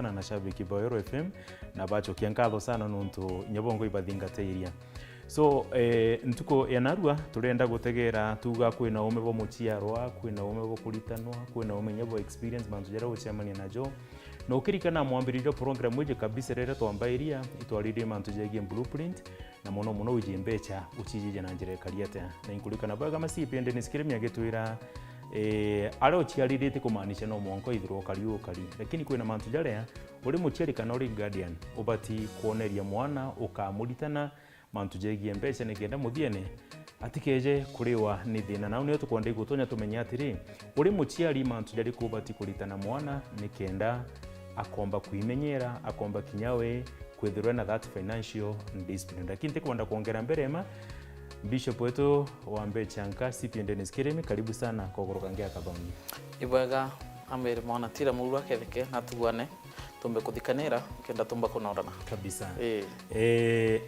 na shabiki Boero FM na bacho kiankatho sana nuntu nyabongo ibadingateiria so ntuko ya narua turenda gutegera tuga kwina ume bo muchiarwa kwina ume bo kuritanwa kwina ume nyabo experience bantu jara gucemania najo no kirikana mwambiriro program weje kabisa rero twambairia itwarire mantu jege blueprint na muno ujimbecha uchijije na njere kariate na inkulika na baga masipende nisikiremya getwira ale uchiaririte kumaanisha no monko ithiro kariu kari lakini kwina mantu jarea uri muchiari kana uri guardian ubati kuoneria mwana ukamuritana mantu jegie mbeca nigenda muthiene atikeje kuriwa ni thina na niyo tukonde gutonya tumenya atiri uri muchiari mantu jari kubati kuritana mwana nikenda akomba kuimenyera akomba kinyawe kwithirwa na that financial discipline lakini tekwenda kuongera mbere ma Bishop wetu wambe chanka CPN Dennis Kiremi karibu sana kwa kurokangia kathoni ibwaga amere mwana tira murwa ketheke natugwane tumbe kuthikanira kenda tumba kunorana kabisa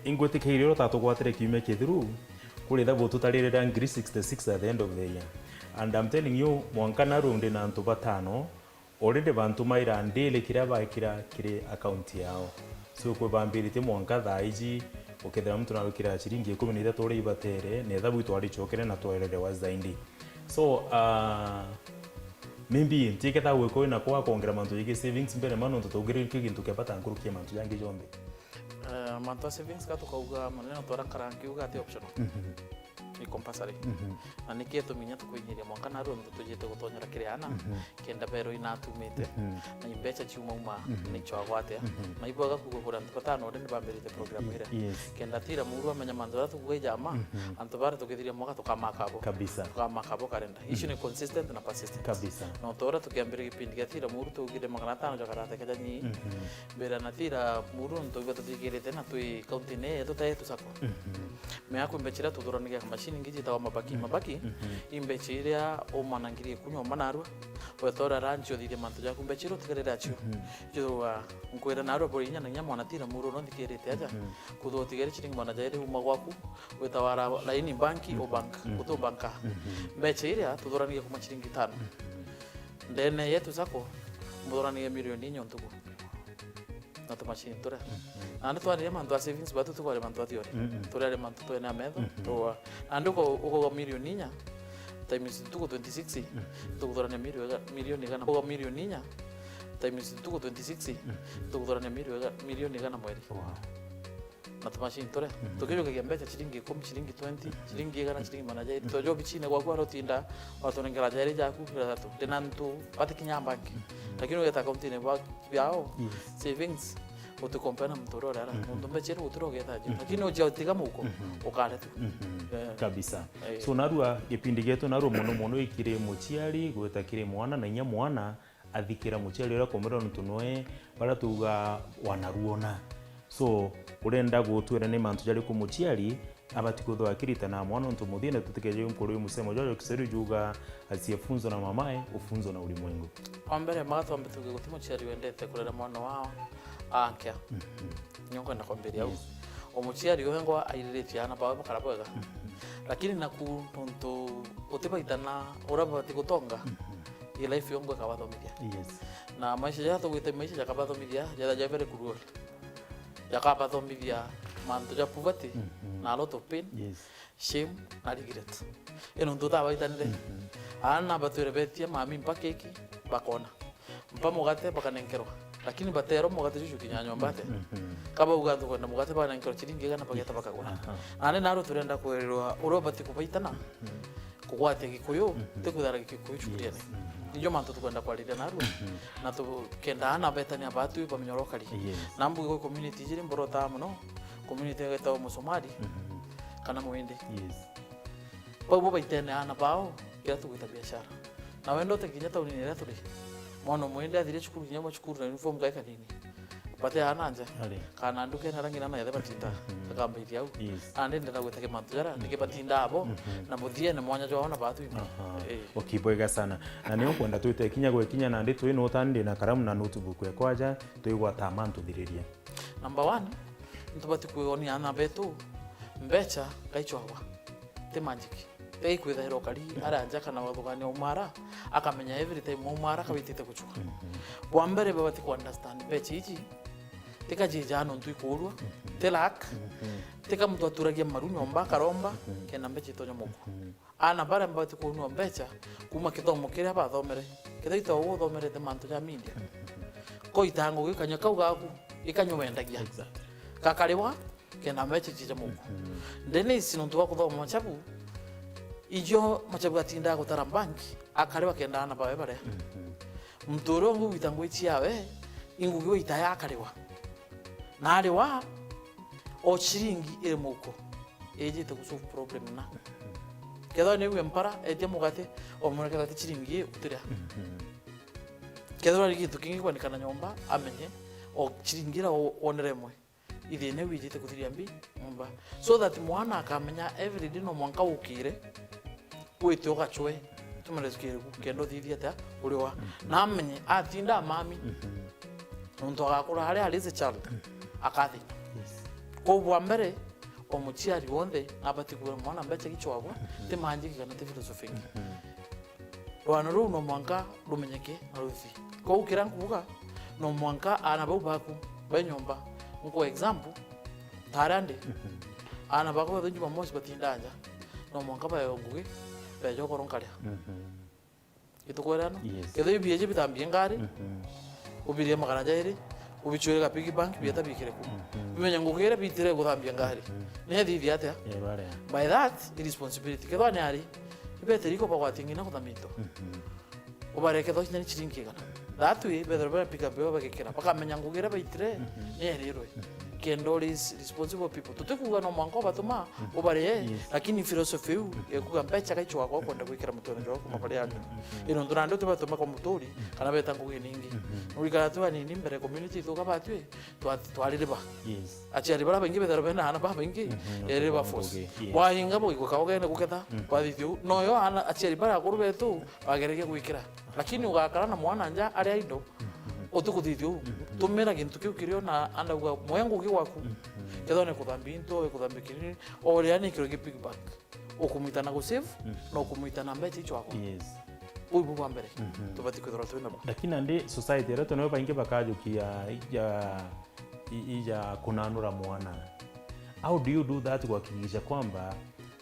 ingwete kiriro tatugwatire kiume kithiru kuri thabu tutarire ngiri 66 at the end of the year and I'm telling you mwankana runde na ntu batano already bantu maira ndile kiraba kire account yao so kwe bambirite mwanka thaiji ukethera mtu narukira shilingi 13 uri ibatere ne thabu twari chokere na twerere wa zaindi so maybe tike ta weko na kwa kuongera mantu yake savings mbere mano tutogere kintu kepata nkurukie mantu yange jombe mantu savings ka tukauga maneno twara karangi uga ati optional ni compulsory na nikie minya tukuinyiria mwanka na rundo tujete gutonyera kiriana kenda bero inatumite na imbecha ciuma ni chwagwate na ibwaga kugura ntapatano ore ni bambirite program ire kenda tira muru amenya manzora tukuge jama antobara tukithiria mwaka tukamakabo kabisa tukamakabo kalenda ishi ni consistent na persistent kabisa no tora tukiambira kipindi kia tira muru tugire magana 5 jakarata kajanyi bera na tira muru ntoiba tutigirite na tui county ne tutaye tusako me akumbechira tuduraniga kama ngiji tawa mabaki imbechiria omanangirie kunywa manarwa wetora rancho thire mantu ja kumbechiro tikarera achu jo nkwera narwa borinya na nyamwana tira muro no ndikirite aja kutho tigere chiringi mwana jaire uma gwaku wetawara laini banki o bank kuto banka mbechiria tudoraniga kuma chiringi 5 ndene yetu zako mudoraniga milioni nyontuko na tumashini tora ando twari mantu savings batu tukware mantu atiore turare mantu to na medo to ando ko milioni nya times tuko 26 tukudorane milioni gana ko milioni nya times tuko 26 tukudorane milioni gana mweri na tumashini tora tukijo kiambeta shilingi 10 shilingi 20 shilingi gana shilingi manager tojo bichine kwa kwa rotinda watu ngera jari jaku tatu tenantu pati kinyambanki lakini uyata account ne yao savings utukompana mtorora ara ndo mbechero uturogetaje lakini ujatiga muko ukale tu kabisa so narua gipindi geto naru muno ikire muchiari gwetakire mwana na nya mwana athikira muchiari ora komera ntunoe bara tuga wanaruona so urenda gutwera ne mantu jari ku muchiari abatikutho akirita na mwana ntu muthine tutikeje mkoro uyu musemo jojo kiseru juga asiyefunzo na mamae ufunzo na ulimwengu ambere mato ambetuge gutimo chiari wendete kurera mwana wao ankya nyongo na kwamberia omuchiari yohengo airire ana baba karaboga lakini naku tonto otebaitana orabati gutonga i life yongo kabathomiria na maisha yato gwite maisha yakabathomiria yada javere kurua yakabathomiria manto ja poverty na a lot of pain shame na regret eno ndo tabaitanire ana batwere betia mami mpakeki bakona mpamugate bakanenkerwa lakini batero mugate jushu kinyanyo mbate kaba ugatho kwenda mugate bana nkoro chiringi gana bageta bakagura ane naro turenda kwerwa urobati kubaitana kugwate gikuyu tekudara gikuyu chukuriane nijo manto tukwenda kwalira naro na to kenda ana betani abatu bamenyorokari nambu go community jiri mborota muno community geta musomali kana muende babo baitene ana bao kira tukuita biashara na wendo tekinyata uninira tuli mwana mwende athire chukuru nyama chukuru na uniform gaika nini pate ananja kana nduke na rangi na yathe batinda akambiri au ande ndenda gwetake mantujara ndike batinda abo na muthie na mwanya jwa ona batu okibwega sana na niyo kwenda twite kinya gwekinya na ndi twino utandi na karamu na notebook yakwaja tuigwa tamantu thiriria number 1 ntubati kuoni ana betu mbecha kaichwa te magic tei kwithahira kari aranja kana wathugania umara akamenya every time umara kabitite kuchua kwa mbere babati ku understand bechi iji tika jijano ntui kurwa telak tika mtu aturagia maru nyomba karomba kena bechi to nyomoko ana bara babati ku no becha kuma kithomo kiria bathomere kithaita wo thomere te manto ya media ko itango gikanya kau gaku ikanyowendagia kakariwa kena bechi nyomoko ndene sino ntu wakuthoma machabu ijo machabu atinda gutara banki akarewa kenda ana bawe bare mtoro ngu bitango ichiawe ingugiwe itaya akarewa nari wa o chiringi ire muko eje te kusolve problem na kedo ne we mpara eje mugate o mwana kete chiringi utira kedo ari gitu kingi kwa nikana nyomba amenye o chiringira oneremwe ithi ne wije te kuthiria mbi nyomba so that mwana akamenya every day no mwanka ukire wete ogachwe tumarezikire kendo thithia ta uriwa na amenye atinda mami nonto agakura hari as a child akathi ko bwa mbere omuchiari wonde abati kugura mwana mbeche gichwagwa te manji kana te philosophy wana ru no mwanka rumenyeke na ruthi ko ukira nkuga no mwanka ana baku benyomba nko example tarande ana bako bathunji bamosi batindanja no mwanka bayonguge bejo koronkaria itukorana kedo ibiye bitambie ngari ubirie magana jairi ubichwere ka piggy bank bieta bikire ku bimenya ngugere bitire guthambia ngari ne thithi atia by that irresponsibility kedo ne ari ibete riko kwa tingina kuthamito ubareke do nyani chiringi kana that way better be pick up be bakekera bakamenya ngugere baitire ne rero kendo is responsible people tutekuga no mwanko batuma ubare lakini philosophy u ekuga mpecha kaichwa kwa kwenda kwikira mutone jo kuma pale yake ino ndurando tubatuma kwa mutori kana beta ngugi ningi urikara tu ani nimbere community to kabatwe twalire ba achi ari bara bengi betero bena ana ba bengi ere ba force wa hinga bo iko kaoge ne kuketa kwa thithio no yo ana achi ari bara kurube tu bagerege kwikira lakini ugakara na mwana nja ari aindo otukuthithio tumira gintu kiu kirio na andauga mwengu giwaku kedo ne kuthambinto ekuthambikini ore ani kiro gipig back okumita na go save no kumita na mbechi chwako ubu bambere tubati kwithora twina lakini andi society reto no bainge bakajukia ija kunanura mwana. How do you do that kuhakikisha kwamba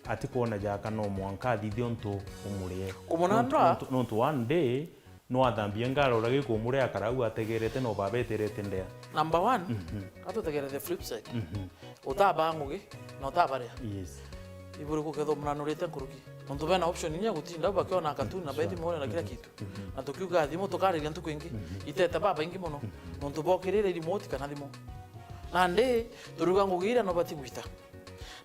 ati kuona jaka no mwanka thithio ntu umurie kumunandra no one day no athambie ngaro rage kumure akarau ategerete no babeterete ndea. Number 1 ato tegere the flip side utaba ngugi no tabare yes iburu ko kedo mnanurete nkuruki muntu bena option nya gutinda bakyo na katuni na bedi mone na kila kitu na tukiuga thimo tukari gantu kwingi iteta baba ingi mono muntu bokirire remote kana thimo nande turuga ngugira no bati gwita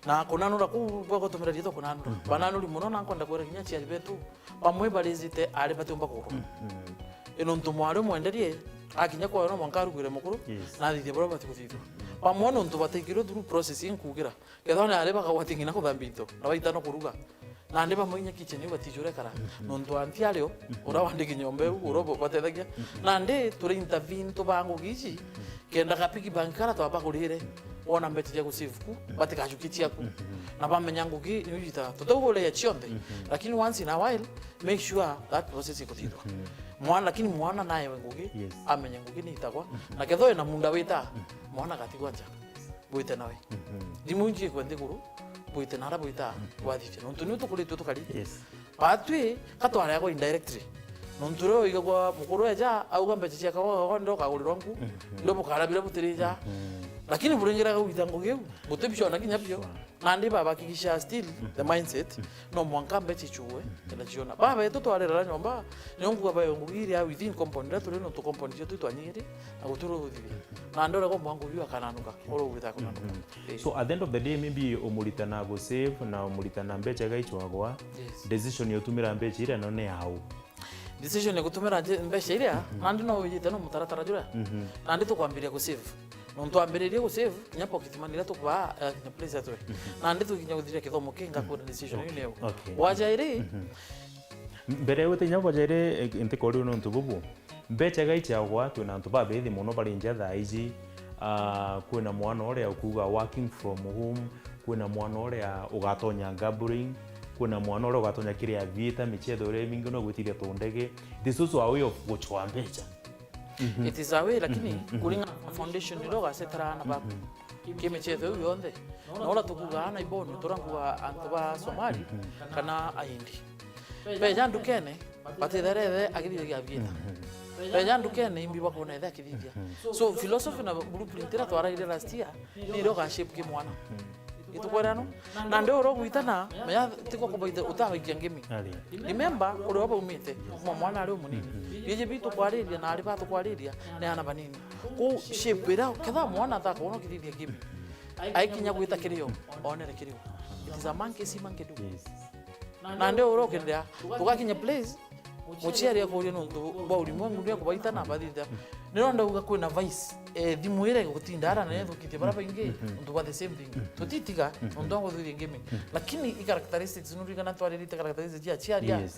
na kunanura ku boko tumira rito kunanura bananuri muno na nkonda kwere kinya cia betu pamwe barizite ari batumba ko ino ntumo ari mwenderie akinya kwa no mwankaru gwire mukuru na thithie bro bati kuthithio pamwe no ntu batekiro through processing kugira kethone ari bakawatingina kuthambito na baita no kuruga na ndiba mwinya kitchen ni batijure kara no ntu anti ario ura wandiki nyombe urobo batethagia na ndi turi intervene to bangu gici kenda kapiki bankara to abagurire ona mbete ya kusifu batika jukitia ku na bamenya ngugi ni ujita tutogole ya chionde lakini once in a while make sure that process iko thithwa mwana lakini mwana naye ngugi amenya ngugi ni itakwa na ketho na munda wita mwana katigwa nja buite nawe dimunji kwende kuru buite nara buita wathite no tuni tukuri tukari patwi katwara yako indirectly nonturo igwa mukuru eja auga mbete cia kawo ndo kagulirwa nku ndo bukara bila butirija lakini burengira kuitango geu butebisho na kinyapyo nandi baba kikisha still the mindset no mwanka mbete chuwe tena jiona baba eto twarera nyomba nyongu baba yongugiri au within compound that no to compound yetu twanyiri na guturo guthiri na ndora ko mwangu biwa kananuka oro gwita kunanuka so at the end of the day maybe umuritana go save na umuritana mbeche gaichwagwa decision yotumira mbeche ire no ne hau decision ekutumira mbeche ire nandi no wiyite no mutaratara jura nandi tukwambiria go save no ntwambiririe go save nya pocket money ra tukwa nya place atwe nandi tukinya guthira kithomo kinga ku decision ine waja ire mbere wote nya waja ire inte kori no ntububu mbeche gaichagwa twina ntu babethi muno bari njatha iji kwina mwana uria ukuga working from home kwina mwana uria ugatonya gambling kuna mwana ro gatonya kiria vita michetho ore mingi no gwitiria tondege this is a way of gochwa mbecha it is a way lakini kuringa foundation ro gasetara na babu kimechetho yonde naona tukugana ibono turanguwa antoba Somali kana aindi beja ndukene batitherere agithiria vita beja ndukene imbi bakona etha kithithia so philosophy na blueprint ira twaraire last year ni ro ga shape kimwana itukwerano na ndio ro gwitana meya tiko kubaita utawikia ngemi remember uri waba umite mwana ari umunini yeje bitu kwariria na ari batu kwariria ne ana banini ku shape ira ketha mwana ta kono kithithia ngemi aikinya gwita kirio onere kirio it is a monkey see monkey do na ndio ro kendia tugakinya place muchiari akuri nundu ba ulimwengu ndio kubaita na bathitha nironda uga kwina vice thimu ire gutindara na thukitie bara baingi ndu ba the same thing tutitiga ndu ngo thurie game lakini i characteristics nurigana twaririte characteristics ya chiaria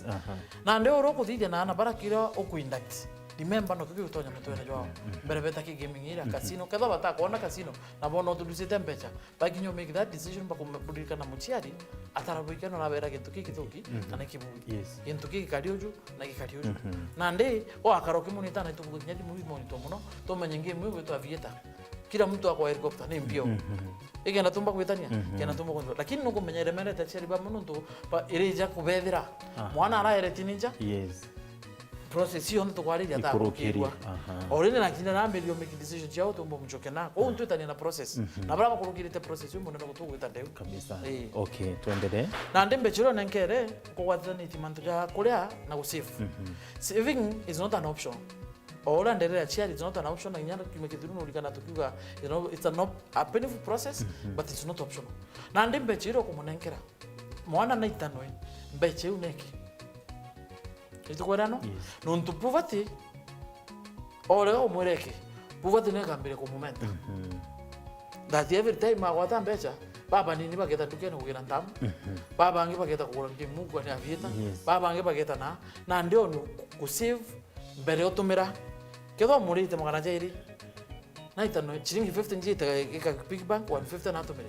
na ndio ro kuthithia na ana bara kiro ukuinduct remember no kugutonya mutwe na jwao mbere beta ki gaming ira casino kadha bata kuona casino na bono tudusite mbecha bakinyo make that decision bakumburika na muchiari atarabuikano na bera kintu kiki kana kibugi kintu kiki karioju na kikarioju na ndi o akaroki munita na tubugi nyadi mubi monito muno to manyenge mwe wetu avieta kila mtu akwa helicopter ni mbio igena tumba kwitania kena tumba kwa lakini nuko menyere mere tachari ba mununtu pa irija kubethira mwana ara ere tininja process hiyo ndo kwari ya takukirwa orene na kinda na mbele yo make decision chao tumbo mchoke na kwa untu tani na process na brava kurugirite process yo mbona kutuguita ndeu kabisa okay tuendelee na ndembe chiro nenkere ko wathani timantu ja kuria na kusave saving is not an option ora nderera chiari is not an option na nyanda kimekithuru no likana tukiuga you know it's a painful process but it's not optional na ndembe chiro kumonenkera mwana na itanwe mbeche uneki itukorano nuntu poverty ore omureke poverty ne kambire ku moment that every time agwata mbecha baba nini bageta tukene kugira ntamu baba ange bageta kugura ngimugo ni avieta baba ange bageta na ndio no ku save mbere otumira kedo murite magana jairi na itano chiringi 15 njita ika big bank 150 na atumire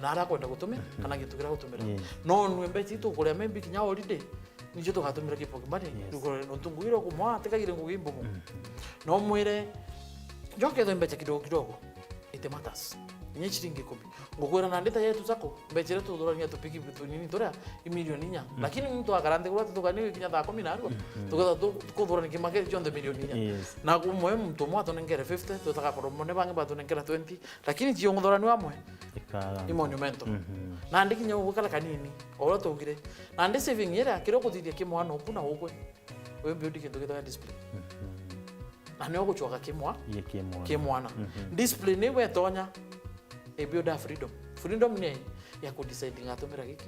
na ara kwenda gutumira kana gitukira gutumira no nwembe itu kuria maybe kinya holiday nijo tugatumira kipoki mari no tungwiro kumwa tekagire ngugimbo mu no mwire joke ndo mbecha kidogo ite matas nye chiringi 10 ngugwira na ndeta yetu zako mbechere tu dorania tupiki bitu nini dora milioni nya lakini mtu akarande kula tukani kinya ta 10 narwa tukaza tukudora nikimake jonde milioni nya na kumwe mtu mwa tonengere 50 tutaka promone bange ba tonengera 20 lakini jiongodora ni wamwe i monumento na ndiki nya ukala kanini ora tugire na ndi saving yera kiro kuthithia kimwana okuna ukwe we beauty kintu kitwa display na ne okuchoka kimwana display ni we tonya ebioda freedom ni ya ku decide ngatomera giki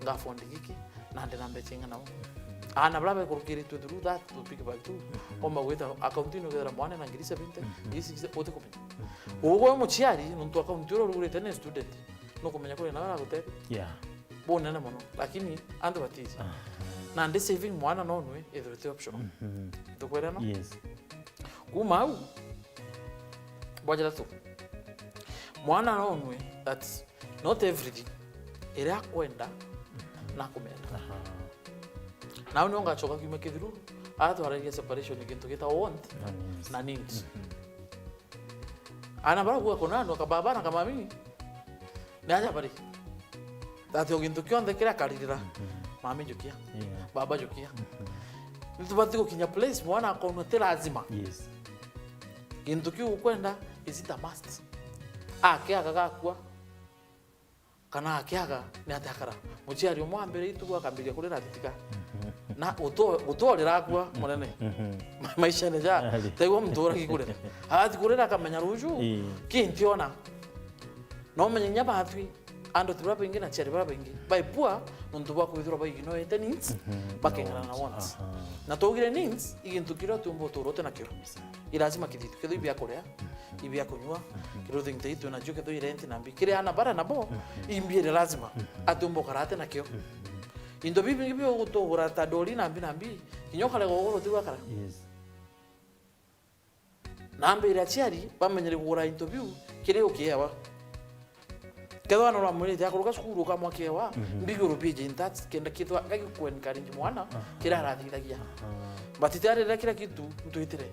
ngafondi giki na ndena mbechenga nawo ana brave kurukiri to do that to pick back to oma weta account no gedra mwana na ngirisa 20 isi pote ko ugo mu chiari nuntu account ro rugure tene student no kumenya kule na wala gote bona na mono lakini ando batiza na ndi saving mwana no nwe either option to kwera no kumau bojala tu mwana no nwe that's not everything era kwenda na kumenda na unonga choka kimekithuru atwaragia separation kintu kita want na needs ana bara kuwa konano kababa na kama mimi naja bari tatio kintu kionde kira karira mami jokia baba jokia nitubati ko kinya place mwana akono te lazima kintu kiu kwenda is it a must akiaga gakua kana akiaga ni atakara muchiari omwambere itu akambiria kurira titika na utorira kwa munene maisha ne ja tego mtora kikurira ati kurira kamenya ruju kintiona no menya batwi ando tibra pingi na cheri bra pingi bai pua nuntu ba kuidura bai no ete needs bakengana na wants na togire needs igintukira tumbo torote na kiro ilazima kiditu kedo ibia korea ibia kunywa kiro dingte itu na juke do irenti na mbikire ana bara na bo imbire lazima atumbo karate na kio indo bibi bibi utogura tadoli na mbinambi kinyoka le gogoro tiwa kara nambe ira chiari bamenyere kugura interview kire okiyawa Kedwa no mwiri ya kuruka skuru kama kewa mbiguru bije intat kenda kitu kaki kwen karinji mwana kira rathithagia batitare ra kira kitu ntuitire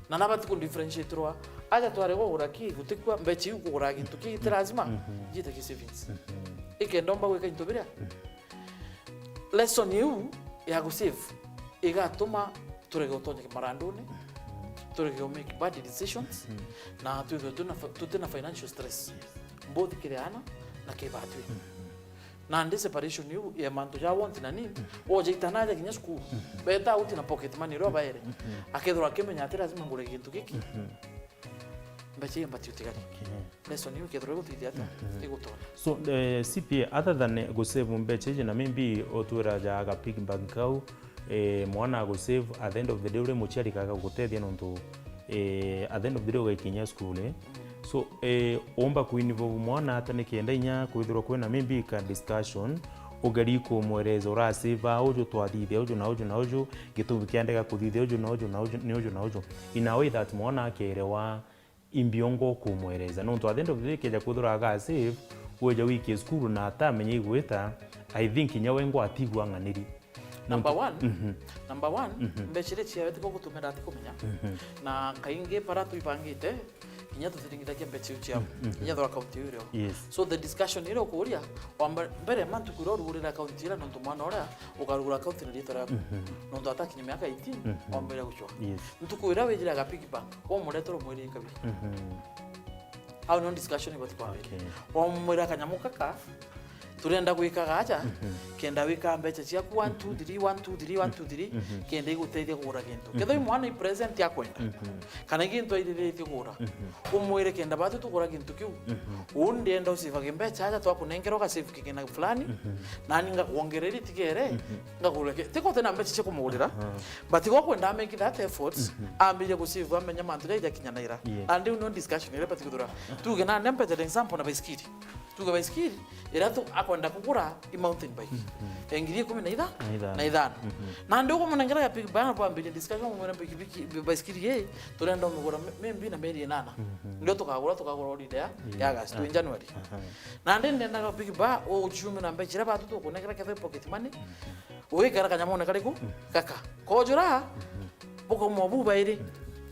na nabati ku differentiate roa aja tware gukura ki gutikwa mbechi ukugura gintu ki lazima jita ki savings ikendomba gwika into biria lesson you ya go save igatuma turege utonye marandone turege make bad decisions na tutena financial stress both kireana na kebatu na ande separation you ya manto ja want na nini oje itanaja kinya school beta uti na pocket money ro baere akedro akemenya atira lazima ngure gintu kiki mbache mbati utigari lesson you kedro go tidiata igutona. So CPA other than go save mbeche na maybe otura ja ga pig bank kau mwana go save at the end of the day ule muchari kaga gutethia nonto at the end of the day ugakinya school so omba kuinvolve mwana atane kienda inya kwithirwa kwena maybe ka discussion ugari ko mwereza ura save ojo twathithia ojo na ojo na ojo gitubi kiandega kuthithia ojo na ojo na ojo ni ojo na ojo in a way that mwana akerewa imbiongo kumwereza nonto at the end of the day keja kwithirwa ga save weja wiki school na atamenye igwita I think nyawe ngo atigwa nganiri. Number one, mbechire chiawe tiko gutumira ati kumenya na kainge para tuipangite inya tuthiringithagia mbechi uchiao inya thora account iro. So the discussion iro kuria mbere mantu kurorurira account ira nonto mwana ora ukarugura account ira ritora nonto atakinye miaka 18 ombere guchwa ntukuira wejira ga pig bank o muretoro mwiri kabi au no discussion ibati kwa o mwira kanyamukaka turenda gwikaga aja kenda wika mbecha ciaku 1 2 3 1 2 3 1 2 3 kenda iguteithia kugura gintu ketho mwana i present ya kwenda kana gintu iriretie kugura umwire kenda batu tugura gintu kiu undienda usiva mbecha aja twakunengero ka save kigina fulani nani ngakuongereri tigere ngakugura tiko tena mbecha cia kumugurira but go kwenda make that efforts ambire gusiva amenya mantu ira kinyanaira and no discussion ire but kudura tuge na nempe the example na baiskiri tuge baiskiri iratu akwenda kugura i mountain bike engiri 10 na idhano na ndio kwa mnangera ya pig bana kwa mbili discussion mwana bike baiskiri ye turenda mugura membi na meri 8 ndio tukagura holiday ya August in January na ndende na pig ba o chumi na mbechira batu tukunekera kethe pocket money uikara kanyamone kariku kaka kojura boko mobu bairi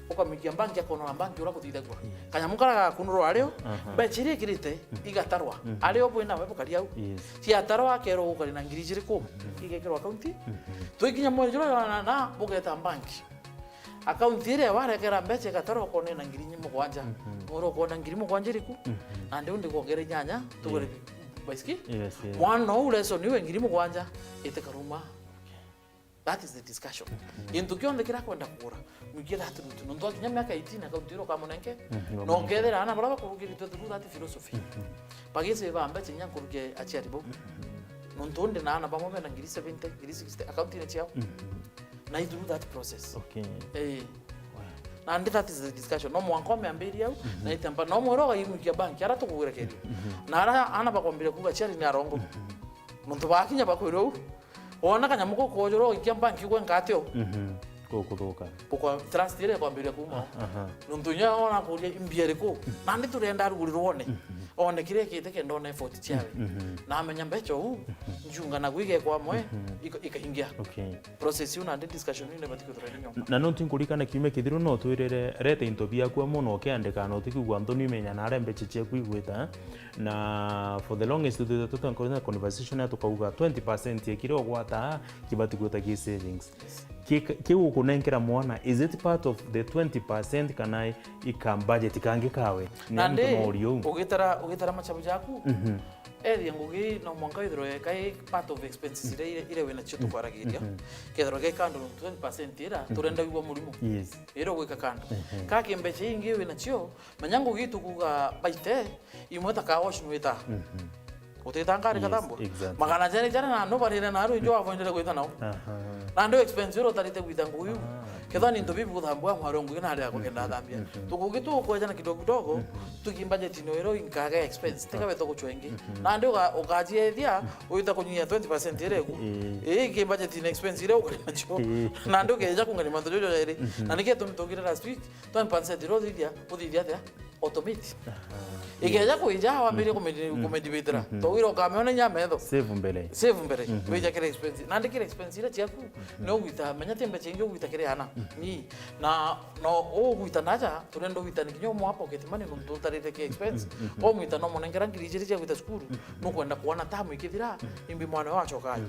ukamikia banki yako na banki ura kuthithagwa kanyamukara kunuro ario bechiri kirite igatarwa ario bwina wepo kari au ti atarwa kero ukari na ngiri 10 igekero account tuikinya mweri jura na bugeta banki account ile warekera mbeche gatarwa kone na ngiri 7 moro kona ngiri 7 riku na ndio ndikuongere nyanya tugore baiski mwana ule so niwe ngiri 7 itekaruma. That is the discussion. Into kionde kira kwenda kugura mugira aturutu ndo kinya miaka 18 akautiro kama nenke no ngethera ana baraba kurugiri through that philosophy pagise ba ambache nya kuruge achiaribo nontonde na ana bamwe na ngiri 70 ngiri 60 account ile chiao na I do that process. And that is the discussion no mwankome ambiri au na itamba no mworoga yimukia banki ara tukugura kedi na ana bakwambira kuga chari ni arongo nonto bakinya bakwiro ona kanyamuko kojoro ikiambanki kwe nkatyo kuthuka uko trust ile kwambira kuma nundunya ona kuria imbiere ko nandi turenda rugurirwone one kire kite kendo na effort chiawe na amenya mbecho hu njunga na gwige kwa mwe ikaingia process una ndi discussion ile batiko turenyo na no tinkurikana kiume kithiru no twirere rete intobia kwa muno kiandika no tikugwa Anthony menya na rembe chiche kuigwita na for the longest the conversation ya tukauga 20% ekire ogwata kibati gwita ki savings kiu kunenkera mwana is it part of the 20% kana ikam budget kange kawe nande ugitara machabu jaku eri ngugi no mwanka idro kai part of expenses ile wena chitu kwaragiria kedro kai kando 20% ira turenda gwa murimu ero gwika kando ka kimbeche ingi wena chio manyangu gitu kuga baite imota ka wash nwita utitangari kadambo magana jana na no barira na ro jo avondere gwita nao na ndo expense ro tarite gwita nguyu kedani ndo bibi kuthambwa mwarongo ina hali yako kenda thambia tukugitu kwa jana kidogo kidogo tuki budget no ero inkaga expense tika beto kuchwengi na ndo ukajie thia uita kunyia 20% ire ku ki budget in expense ire ukanacho na ndo keja kungani manto jojo ire na nike tumtogire last week 20% ro thia uthithia thia automate ikeja kuija wambire kumedibitra towiro kameona nyametho save mbele beja kile expense nandi kile expense ile tiaku no gwita menya tembe chenje gwita kile hana ni na no o gwita naja turendo gwita nikinyo mo pocket money no tutarite ke expense o mwita no monengera ngirije cia gwita skuru no kwenda kuona tamu ikithira imbi mwana wacho kayo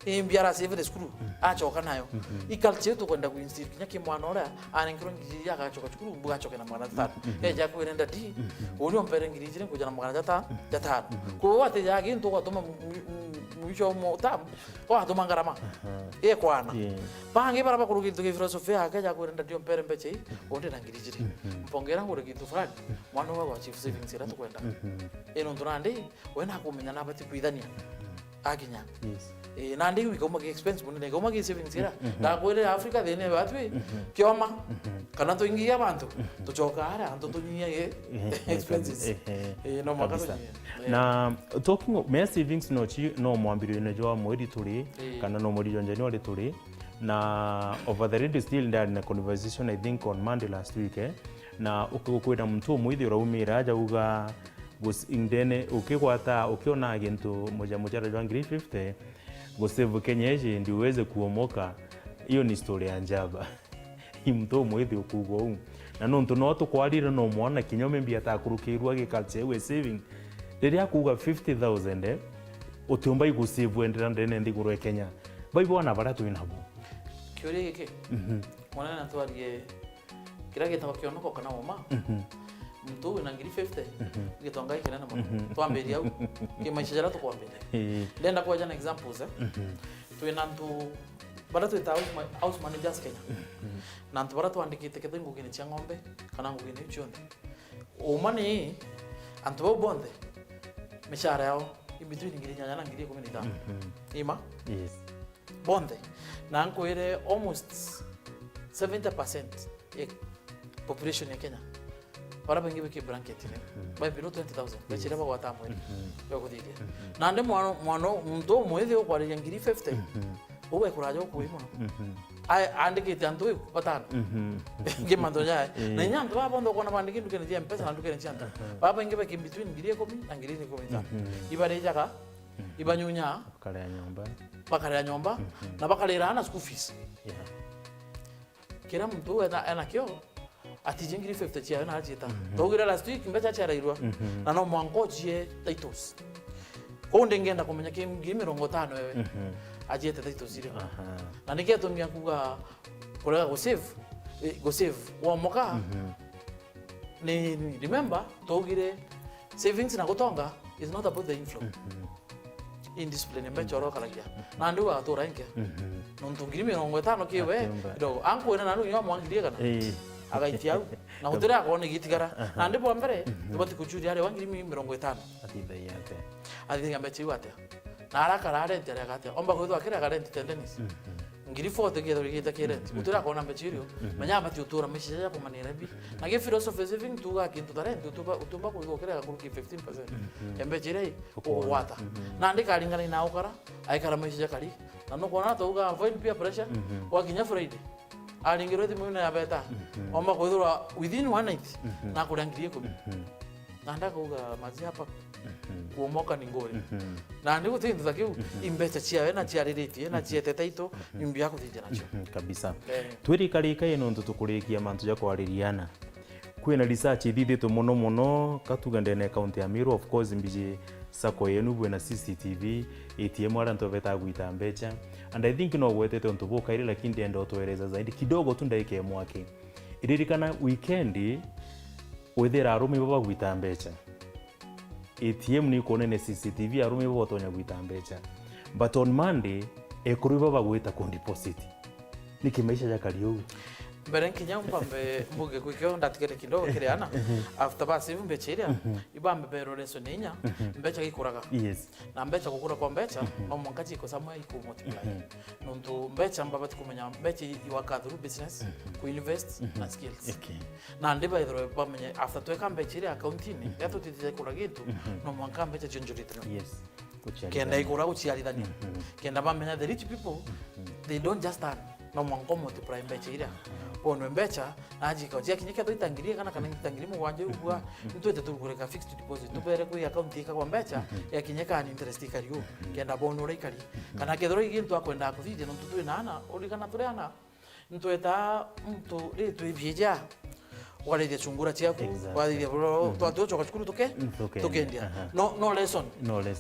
imbiara save skuru achoka nayo ikalche tu kwenda kuinstiti kinya kimwana ora anengiro ngirije akachoka skuru mbuga choka na mwana tatu eja kwenda di uri ompere ngirije kuja na mwana jata ko wate ya ginto kwa toma mwisho mo tamu kwa toma ngarama kwana pange para bakuru kintu ke filosofia akaja kwenda dio mpere mbeche onde na ngirije mpongera ngure kintu fulani mwana wa chief savings ira tu kwenda eno ndurande wena kumenya nabati kuidhania akinya nandi wikoma ke expense munene koma ke savings ira da kwere Africa dene batwe kyoma kana to ingia bantu to chokara anto to nyia expenses no makasa na talking of my savings no mwambiro ne jo mwedi tuli kana no mwedi jonje ni tuli na over the radio still ndani na conversation I think on Monday last week na ukikwenda mtu mwidi uraumira aja uga indene ukikwata ukiona agentu moja rajwa 50 gosave kenyeje ndi uweze kuomoka hiyo ni story ya njaba imto mwithi ukugo na nonto no tukwarira no mwana kinyome mbia takurukirwa gikalche we saving riria kuga 50,000 utumba igusave endera ndene ndigurwe Kenya baibo na baratu inabo kyore gike mwana na twarie kira gitako kionoko kana oma mtu na ngiri 50 gitonga ikena na mwana twamberia au kimaisha jara tukwambere ndenda kwa jana examples tuina ntu baratu ita house managers Kenya na ntu baratu andikite ketengo kine cha ng'ombe kana ngugine chonde umani antu bonde mishahara yao in between ngiri nyanya na ngiri 15 ima yes bonde na nko ile almost 70% ya population ya Kenya para bengi beke blanket ile by below 20,000 bechira ba wata mwezi yo kudige na nde mwana ndo mwezi kwa ile ngiri 50 uwe kurajo kuimo ai andikite antu patana ngimando nya na nyanto baba ndo kona bandiki ndukene je mpesa na ndukene chanta baba ngibe kim between ngiri 10 na ngiri 15 ibare jaka ibanyunya bakale ya nyomba na bakale rana school fees kila mtu ana kyo ati jingiri 50 chia na ajita togira last week mbecha cha rairwa na no mwangoje titles ko ndengenda kumenya ke ngiri 50 wewe ajete titles ile na niketo mbia kuga kolega go save wa moka ni remember togire savings na gotonga is not about the inflow in discipline mbecha ro kalagia na ndio ato ranke nonto ngiri 50 kiwe ndo anko ina nanu yo mwangirie kana agaitia na hudura akone gitigara na ndipo mbere tubati kuchuri yale wangiri 50 atitha yake atitha mbechi wate na haraka rare tere agate omba kwitwa kira garenti tendenis ngiri 40 githori gita kirenti hudura akona mbechi rio manya bati utura mesha ya kumanira bi na ge philosophy saving tuga kintu tarenti utumba kuigo kira kuruki 15% embechi rei wata na ndika lingana na ukara aikara mesha kali na no kona tuga avoid peer pressure wakinya Friday alingiro ti mwina ya beta omba kwithura within one night na kurangirie ko na ndaka uga mazi hapa kuomoka ni ngori na ndiko tindu takiu imbecha chia na chia ririti na chia tetaito imbia kuthija nacho kabisa twirikarika ino ntu tukurikia mantu ja kwaririana kwina research ithithitwo muno katuga ndene account ya Miru of course mbije sako yenu bwena CCTV ATM ara ntoveta guita mbecha and I think no wetete ontubuka ile lakini ndo tueleza zaidi kidogo tu ndaike mwake iririkana weekend wethera arumi baba guita mbecha ATM ni konene CCTV arumi baba tonya guita mbecha but on Monday ekuru baba guita kon deposit nikimaisha ya kaliu mbere kinya mbambe mbuge kwikyo ndatikere kidogo kiriana after basi hivi mbechiria ibambe bero leso ninya mbecha gikuraga yes na mbecha gukura kwa mbecha no mwankachi ko samwe iko multiply nonto mbecha mbabati kumenya mbecha iwaka through business ku invest na skills okay na ndiba idro bamenye after tweka mbechiria account ni yato titije kuragitu no mwanka mbecha jonjorita yes kenda ikura uchialithania kenda bamenya the rich people they don't just earn no mwanko multiply mbecha ira ono mbecha aji ka jia kinyika to itangirie kana itangiri mu wanje ubwa ntwete tugureka fixed deposit tubere ku account ika kwa mbecha ya kinyika ni interest ikariyo kenda bono ri kari kana kethoro igintu akwenda kuthije no tutu nana uri kana turi ana ntweta mtu ri twivieja wale dia chungura chiaku wale dia bro to choka chukuru tokendia no lesson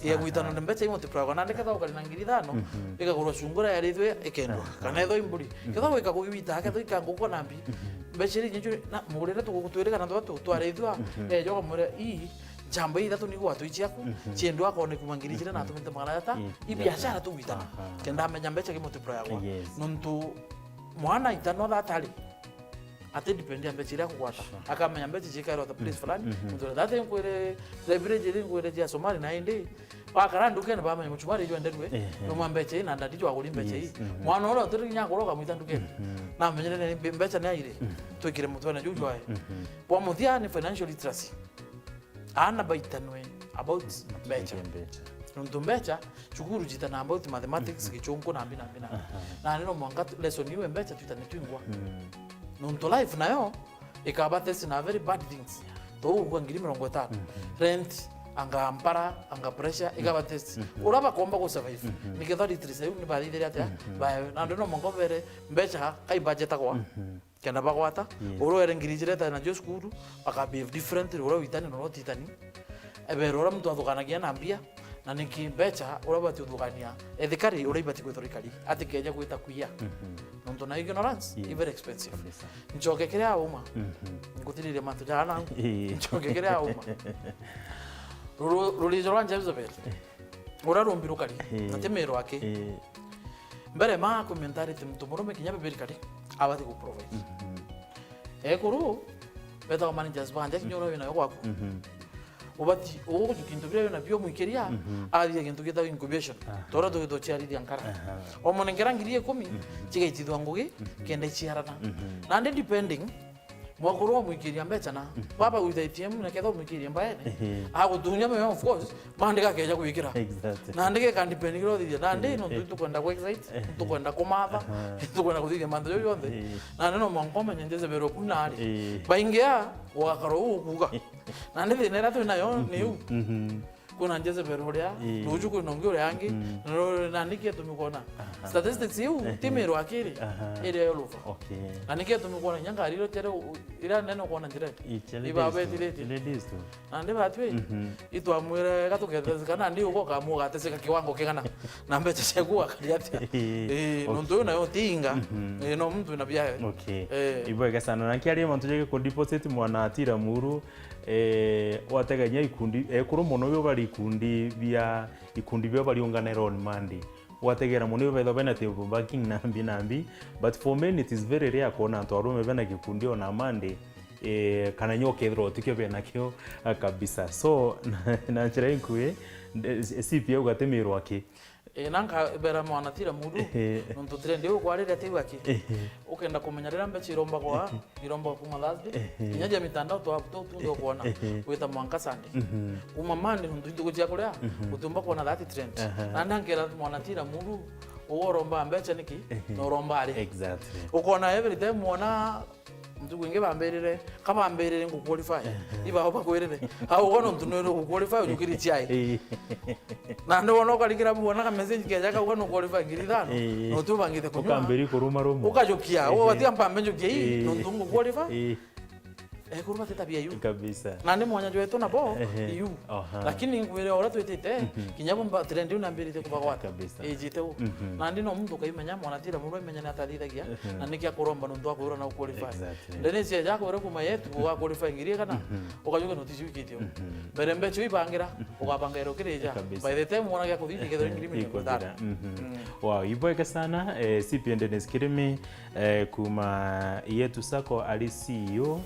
ya kuitana na mbecha imo tipra na ndeka thao kana ngiri thano ikagurwa chungura ya ritwe ikendo kana etho imburi ketho ikagugibita ketho ikanguko nambi mbecha ri nyu na mugurira tugutwire kana twarithwa joga mure jambo ithatu ni gwatu ichiaku chiendu akone kumangirije na tumite magana ta ibiashara tugitana kenda menya mbecha kimutipra yawa nontu mwana itano thatali ate dipendi ambechi yako kwata akamenya ambechi chikaro at place fulani mtu date nkwere leverage ile nkwere ya Somali na inde pakara ndukene bamenya muchumari jo ndedwe no mambeche na ndadijo akuli mbeche hii mwana ora turi nyakoro kamwita ndukene na menyere ne mbecha na ile twikire mtu na juju aye kwa muthia ni financial literacy ana baitanwe about mbecha nuntu mbecha chukuru jitana about mathematics kichonko na mbina na neno mwanga lesson iwe mbecha tutanetwingwa nuntu life nayo ikabate sina very bad things to kwa ngiri 50 rent anga ampara anga pressure ikabate uraba komba ko survive niketha literacy ni bali ile ate ba na ndono mongobere mbecha kai budget akwa kana bakwata uro ere ngiri jireta na jo school akabe different uro witani no titani ebero ora mtu athukanagia na mbia na niki mbecha uraba tuthukania ethikari ura ibati kwithorikari ati keja gwita kuia nonto na ignorance is very expensive njoke kire uma ngutirire mantu jana njoke kire uma rulizo rwanje bizobel ura rumbiru kari natemero ake mbere ma commentary tumurume kinyabe beri kari abati ku provide ekuru beta managers bande kinyoro bina yoko ubati uko kintu bire na bio muikeria ari kintu kita incubation tora to chiari di ankara omone ngerangirie 10 chigaitithwa ngugi kende chiarana na ndi depending mwakuru muikeria mbecha na baba with ATM na ketho muikeria mbaene ago dunya me of course mandika keja kuikira na ndike kan depending ro thia na ndi no tukwenda ku excite tukwenda kumatha tukwenda kuthige mando yo yonde na neno mwankoma nyenjeze bero kunari baingia wakaro ukuga na ndi nera tu nayo niu kuna njeze beroria nuju ku nongi ore yangi na ndike tumikona statistics yu timero akiri ile yolufa na ndike tumikona nyanga riro tere ira neno kona njire iba betireti ladies tu na ndi batwe itu amwire gatuketheza kana ndi uko kamu gateseka kiwango kigana na mbecha chegua kaliate nonto nayo tinga no mtu na bia ibo sana na kiari muntu jege ku deposit mwana atira muru wateganya ikundi kuru muno yo bari ikundi bya bari ungana on Monday wategera muno yo bena te banking nambi but for men it is very rare kuona to arume bena kikundi on Monday kana nyoke thro tikyo bena kyo kabisa so na njira inkue CPA ugatemirwa ki nanka bera mwana tira mudu nonto trende yo kwarira te waki ukenda kumenyarira mbecha iromba kuma last inyaje mitandao to ndo kuona wita mwanka sande kuma mande nonto ndikuja kulia utumba kuona that trend na ndangera mwana tira mudu uworomba mbecha niki no romba ari exactly ukona every time mwana mtu kwinge bamberere kabamberere ngo qualify iba bakwerere aho wono ntunero ku qualify ukiri chai na ndo wono kalikira bwana ka message keja ka wono qualify ngiri thano no tu bangite ko ukamberi ko ruma ukajokia wo watia mpambe njokia no ntungo qualify kuruma tabia yu kabisa na ndi mwanya jwetu na bo yu lakini ngwere ora twetete kinyabo mba trend yu nambiri te kubagwata kabisa ejiteu na ndi no mtu kaimenya mwana tira muro imenya na tatithagia na nikia kuromba ndo akwira na qualify ndene cia jako ore kuma yetu wa qualify ngirie kana ukajuka notice wikitio mbere mbecho ibangira ukabanga ero kireja by the time mwana yako thiti ketho ngiri mimi kudara wow iboeka sana CPN Dennis Kirimi kuma yetu sako ali CEO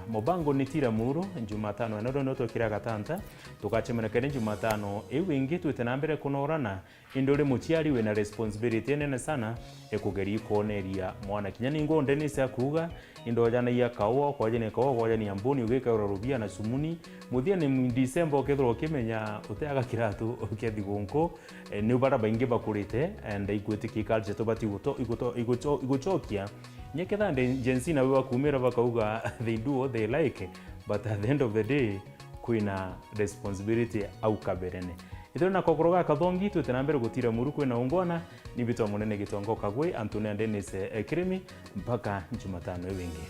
Mobango nitira muru Jumatano enodo noto kira gatanta tukachemana kene Jumatano ewingi tutenambere kunorana indole muchiari we na responsibility nene sana ekugeri koneria mwana kinyani ngonde ni sia kuga indojana ya kawo kwa jene kawo kwa jene amboni ugeka rubia na sumuni muthia ni December okethro kimenya utaga kiratu okethigonko ni ubara bainge bakurite and igwetiki culture to bati iguchokia nyeketha Gen Z na wiwa kumira bakauga they do what they like, but at the end of the day kwina responsibility au kaberene ithero na kokoroga kathongi tutenambere gutira muru kwina ungona ni bitwa munene gitongo kagwe Antonia Dennis Kirimi mpaka Jumatano wingi.